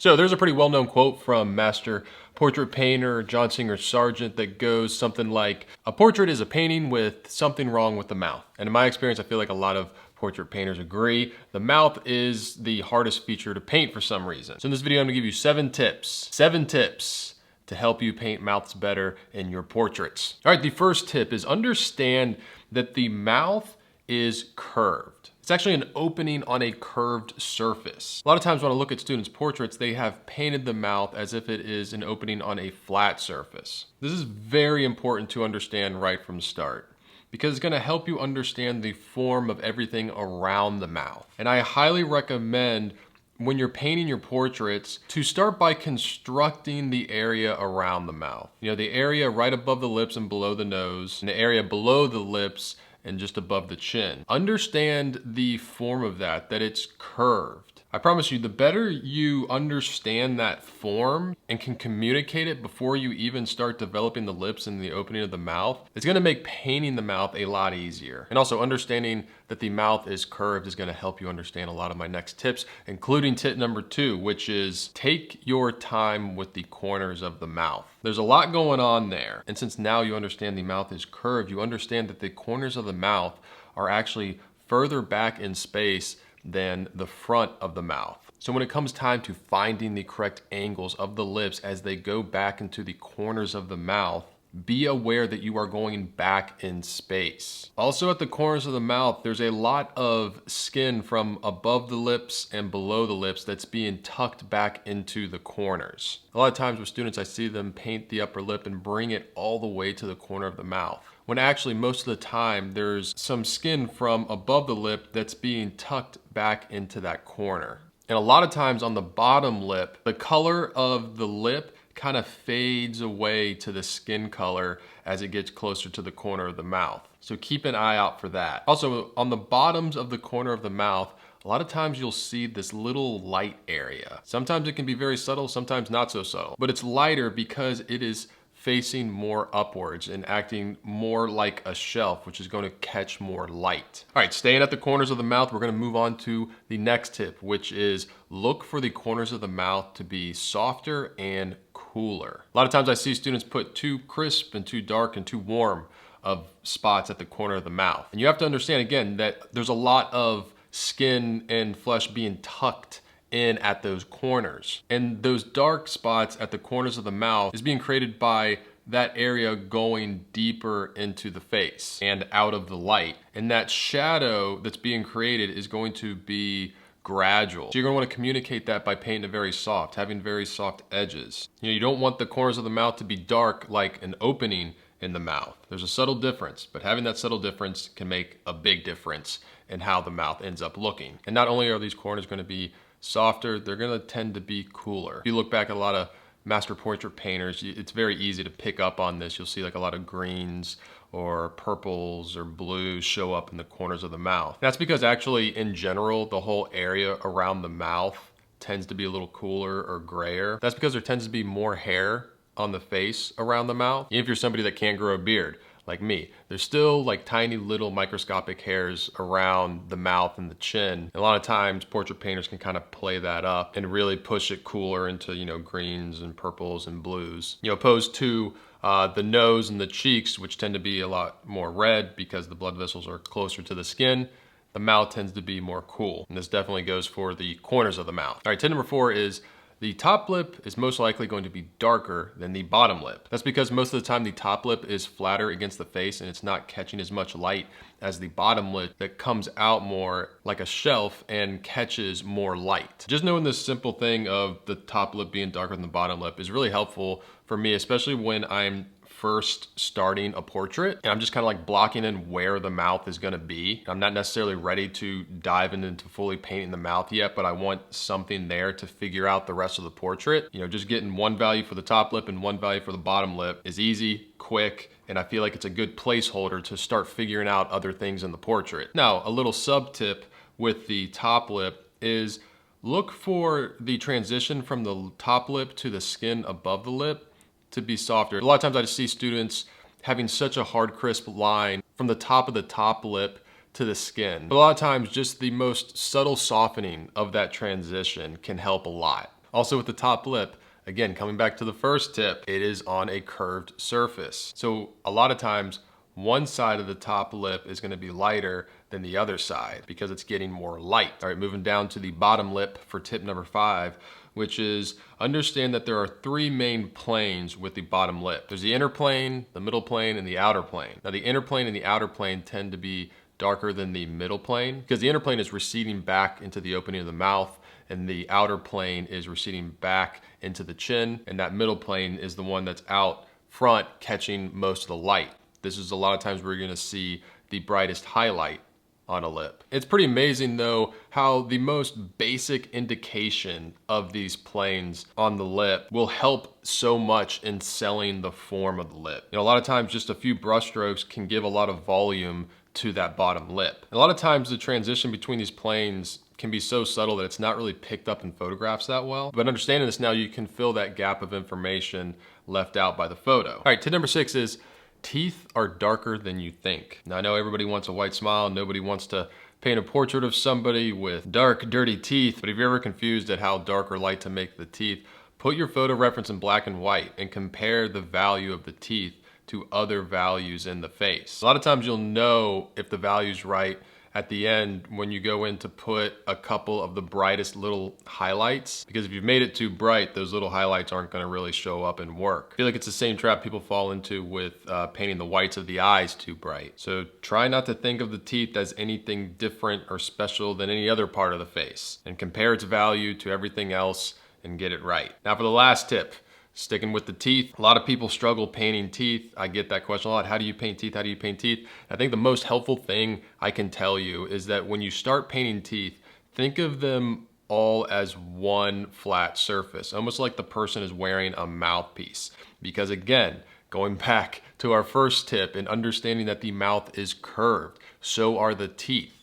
So there's a pretty well-known quote from master portrait painter John Singer Sargent that goes something like, "A portrait is a painting with something wrong with the mouth." And in my experience, I feel like a lot of portrait painters agree. The mouth is the hardest feature to paint for some reason. So in this video, I'm gonna give you 7 tips to help you paint mouths better in your portraits. All right, the first tip is understand that the mouth is curved. It's actually an opening on a curved surface. A lot of times when I look at students' portraits, they have painted the mouth as if it is an opening on a flat surface. This is very important to understand right from the start, because it's gonna help you understand the form of everything around the mouth. And I highly recommend when you're painting your portraits to start by constructing the area around the mouth. You know, the area right above the lips and below the nose, and the area below the lips and just above the chin. Understand the form of that it's curved. I promise you, the better you understand that form and can communicate it before you even start developing the lips and the opening of the mouth, it's gonna make painting the mouth a lot easier. And also understanding that the mouth is curved is gonna help you understand a lot of my next tips, including tip number 2, which is take your time with the corners of the mouth. There's a lot going on there. And since now you understand the mouth is curved, you understand that the corners of the mouth are actually further back in space than the front of the mouth. So when it comes time to finding the correct angles of the lips as they go back into the corners of the mouth, be aware that you are going back in space. Also at the corners of the mouth, there's a lot of skin from above the lips and below the lips that's being tucked back into the corners. A lot of times with students, I see them paint the upper lip and bring it all the way to the corner of the mouth, when actually most of the time there's some skin from above the lip that's being tucked back into that corner. And a lot of times on the bottom lip, the color of the lip kind of fades away to the skin color as it gets closer to the corner of the mouth. So keep an eye out for that. Also, on the bottoms of the corner of the mouth, a lot of times you'll see this little light area. Sometimes it can be very subtle, sometimes not so subtle, but it's lighter because it is facing more upwards and acting more like a shelf, which is going to catch more light. All right, staying at the corners of the mouth, we're going to move on to the next tip, which is look for the corners of the mouth to be softer and cooler. A lot of times I see students put too crisp and too dark and too warm of spots at the corner of the mouth. And you have to understand again that there's a lot of skin and flesh being tucked in at those corners. And those dark spots at the corners of the mouth is being created by that area going deeper into the face and out of the light. And that shadow that's being created is going to be gradual. So you're gonna wanna communicate that by painting it very soft, having very soft edges. You know, you don't want the corners of the mouth to be dark like an opening in the mouth. There's a subtle difference, but having that subtle difference can make a big difference in how the mouth ends up looking. And not only are these corners gonna be softer, they're gonna tend to be cooler. If you look back at a lot of master portrait painters, it's very easy to pick up on this. You'll see like a lot of greens or purples or blues show up in the corners of the mouth. That's because actually in general, the whole area around the mouth tends to be a little cooler or grayer. That's because there tends to be more hair on the face around the mouth. Even if you're somebody that can't grow a beard, like me, there's still like tiny little microscopic hairs around the mouth and the chin. And a lot of times portrait painters can kind of play that up and really push it cooler into, you know, greens and purples and blues. You know, opposed to the nose and the cheeks, which tend to be a lot more red because the blood vessels are closer to the skin. The mouth tends to be more cool. And this definitely goes for the corners of the mouth. All right, tip number 4 is the top lip is most likely going to be darker than the bottom lip. That's because most of the time the top lip is flatter against the face and it's not catching as much light as the bottom lip that comes out more like a shelf and catches more light. Just knowing this simple thing of the top lip being darker than the bottom lip is really helpful for me, especially when I'm first starting a portrait and I'm just kind of like blocking in where the mouth is gonna be. I'm not necessarily ready to dive into fully painting the mouth yet, but I want something there to figure out the rest of the portrait. You know, just getting one value for the top lip and one value for the bottom lip is easy, quick, and I feel like it's a good placeholder to start figuring out other things in the portrait. Now, a little sub tip with the top lip is look for the transition from the top lip to the skin above the lip to be softer. A lot of times I just see students having such a hard, crisp line from the top of the top lip to the skin. But a lot of times just the most subtle softening of that transition can help a lot. Also with the top lip, again, coming back to the first tip, it is on a curved surface. So a lot of times, one side of the top lip is gonna be lighter than the other side because it's getting more light. All right, moving down to the bottom lip for tip number 5, which is understand that there are 3 main planes with the bottom lip. There's the inner plane, the middle plane, and the outer plane. Now the inner plane and the outer plane tend to be darker than the middle plane because the inner plane is receding back into the opening of the mouth and the outer plane is receding back into the chin, and that middle plane is the one that's out front catching most of the light. This is a lot of times where you're gonna see the brightest highlight on a lip. It's pretty amazing though how the most basic indication of these planes on the lip will help so much in selling the form of the lip. You know, a lot of times just a few brush strokes can give a lot of volume to that bottom lip. And a lot of times the transition between these planes can be so subtle that it's not really picked up in photographs that well. But understanding this now, you can fill that gap of information left out by the photo. All right, tip number 6 is teeth are darker than you think. Now I know everybody wants a white smile. Nobody wants to paint a portrait of somebody with dark, dirty teeth. But if you're ever confused at how dark or light to make the teeth, put your photo reference in black and white and compare the value of the teeth to other values in the face. A lot of times you'll know if the value's right at the end when you go in to put a couple of the brightest little highlights, because if you've made it too bright, those little highlights aren't going to really show up and work. I feel like it's the same trap people fall into with painting the whites of the eyes too bright. So try not to think of the teeth as anything different or special than any other part of the face, and compare its value to everything else and get it right. Now for the last tip, sticking with the teeth. A lot of people struggle painting teeth. I get that question a lot. How do you paint teeth? How do you paint teeth? I think the most helpful thing I can tell you is that when you start painting teeth, think of them all as one flat surface, almost like the person is wearing a mouthpiece. Because again, going back to our first tip and understanding that the mouth is curved, so are the teeth.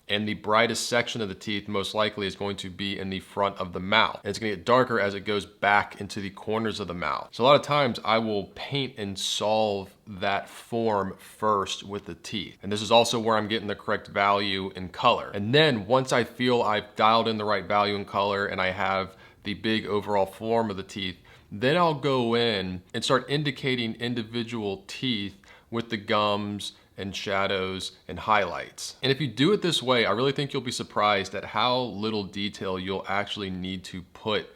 And the brightest section of the teeth most likely is going to be in the front of the mouth. And it's gonna get darker as it goes back into the corners of the mouth. So a lot of times I will paint and solve that form first with the teeth. And this is also where I'm getting the correct value in color. And then once I feel I've dialed in the right value in color and I have the big overall form of the teeth, then I'll go in and start indicating individual teeth with the gums and shadows and highlights. And if you do it this way, I really think you'll be surprised at how little detail you'll actually need to put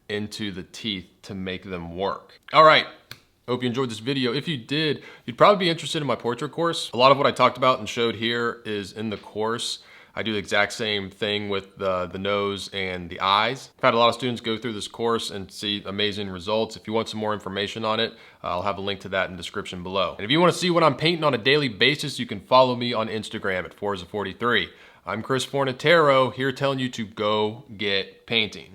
into the teeth to make them work. All right, hope you enjoyed this video. If you did, you'd probably be interested in my portrait course. A lot of what I talked about and showed here is in the course. I do the exact same thing with the nose and the eyes. I've had a lot of students go through this course and see amazing results. If you want some more information on it, I'll have a link to that in the description below. And if you want to see what I'm painting on a daily basis, you can follow me on Instagram at Forza43. I'm Chris Fornatero, here telling you to go get painting.